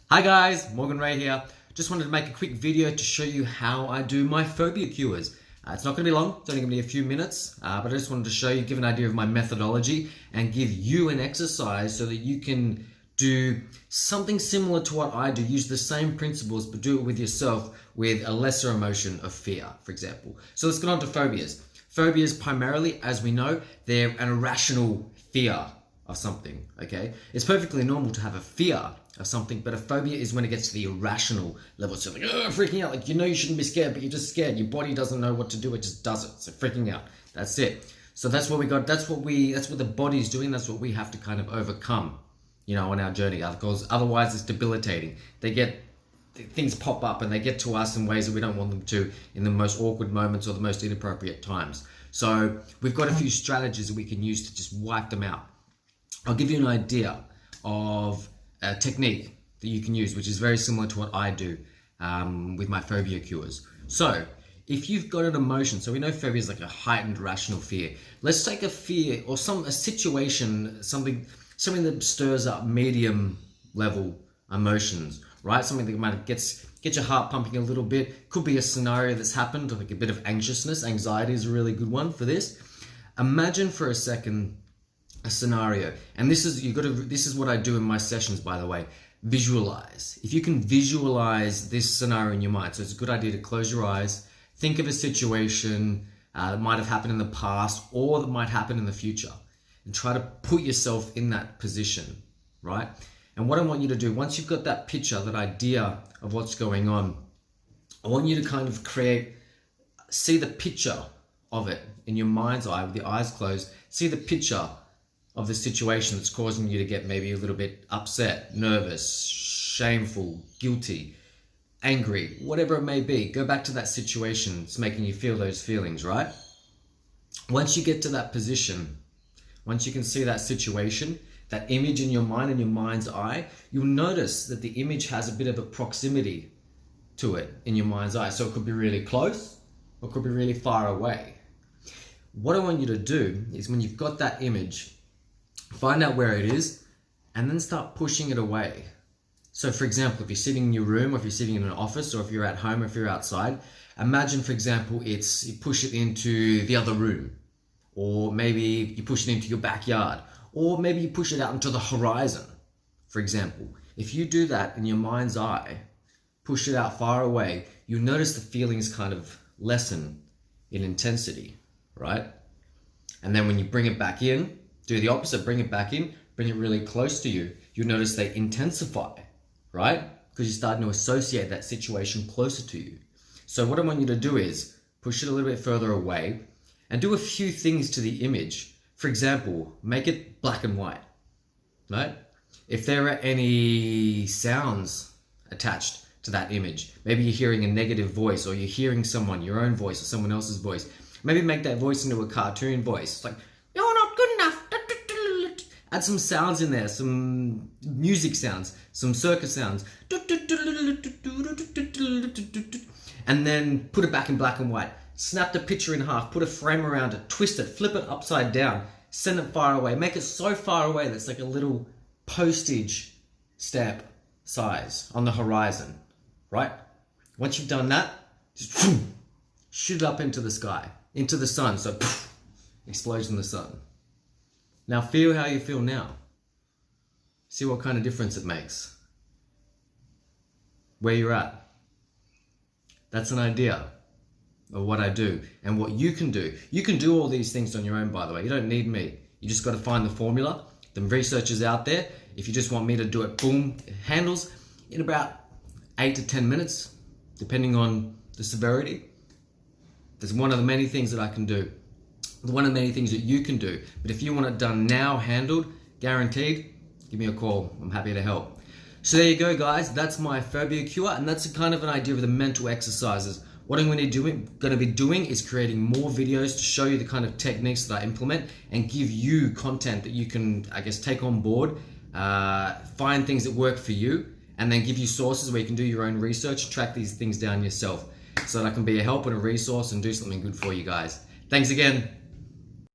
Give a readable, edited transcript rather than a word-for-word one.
Hi guys, Morgan Ray here. Just wanted to make a quick video to show you how I do my phobia cures. It's not going to be long, it's only going to be a few minutes, but I just wanted to show you, give an idea of my methodology and give you an exercise so that you can do something similar to what I do. Use the same principles, but do it with yourself with a lesser emotion of fear, for example. So let's get on to phobias. Phobias primarily, as we know, they're an irrational fear of something, okay? It's perfectly normal to have a fear of something, but a phobia is when it gets to the irrational level. So like, freaking out, like, you know you shouldn't be scared, but you're just scared. Your body doesn't know what to do, it just does it. So freaking out, that's it. So that's what we got, that's what the body's doing, that's what we have to kind of overcome, on our journey, because otherwise it's debilitating. Things pop up and they get to us in ways that we don't want them to, in the most awkward moments or the most inappropriate times. So we've got a few strategies that we can use to just wipe them out. I'll give you an idea of a technique that you can use, which is very similar to what I do with my phobia cures. So if you've got an emotion, so we know phobia is like a heightened rational fear. Let's take a fear or a situation, something that stirs up medium level emotions, right? Something that might get your heart pumping a little bit. Could be a scenario that's happened, like a bit of anxiousness. Anxiety is a really good one for this. Imagine for a second a scenario, and this is what I do in my sessions, by the way. Visualize. If you can visualize this scenario in your mind, so it's a good idea to close your eyes, think of a situation that might have happened in the past or that might happen in the future, and try to put yourself in that position, right? And what I want you to do, once you've got that picture, that idea of what's going on, I want you to kind of see the picture of it in your mind's eye with your eyes closed. See the picture of the situation that's causing you to get maybe a little bit upset, nervous, shameful, guilty, angry, whatever it may be. Go back to that situation. It's making you feel those feelings, right? Once you get to that position, once you can see that situation, that image in your mind and your mind's eye, you'll notice that the image has a bit of a proximity to it in your mind's eye. So it could be really close or it could be really far away. What I want you to do is, when you've got that image, find out where it is and then start pushing it away. So for example, if you're sitting in your room, or if you're sitting in an office, or if you're at home, or if you're outside, imagine, for example, you push it into the other room, or maybe you push it into your backyard, or maybe you push it out into the horizon, for example. If you do that in your mind's eye, push it out far away, you'll notice the feelings kind of lessen in intensity, right? And then when you bring it back in, do the opposite, bring it back in, bring it really close to you. You'll notice they intensify, right? Because you're starting to associate that situation closer to you. So what I want you to do is push it a little bit further away and do a few things to the image. For example, make it black and white, right? If there are any sounds attached to that image, maybe you're hearing a negative voice, or you're hearing your own voice or someone else's voice, maybe make that voice into a cartoon voice. It's like, you're not good enough. Add some sounds in there, some music sounds, some circus sounds. And then put it back in black and white. Snap the picture in half, put a frame around it, twist it, flip it upside down, send it far away. Make it so far away that it's like a little postage stamp size on the horizon, right? Once you've done that, just shoot it up into the sky, into the sun. So explosion in the sun. Now feel how you feel now. See what kind of difference it makes. Where you're at. That's an idea of what I do and what you can do. You can do all these things on your own, by the way. You don't need me. You just got to find the formula. The research is out there. If you just want me to do it, boom, it handles in about 8 to 10 minutes, depending on the severity. There's one of the many things that I can do. One of the many things that you can do. But if you want it done now, handled, guaranteed, give me a call. I'm happy to help. So there you go, guys. That's my phobia cure, and that's a kind of an idea of the mental exercises. What I'm going to be doing is creating more videos to show you the kind of techniques that I implement and give you content that you can, I guess, take on board, find things that work for you, and then give you sources where you can do your own research and track these things down yourself, so that I can be a help and a resource and do something good for you guys. Thanks again.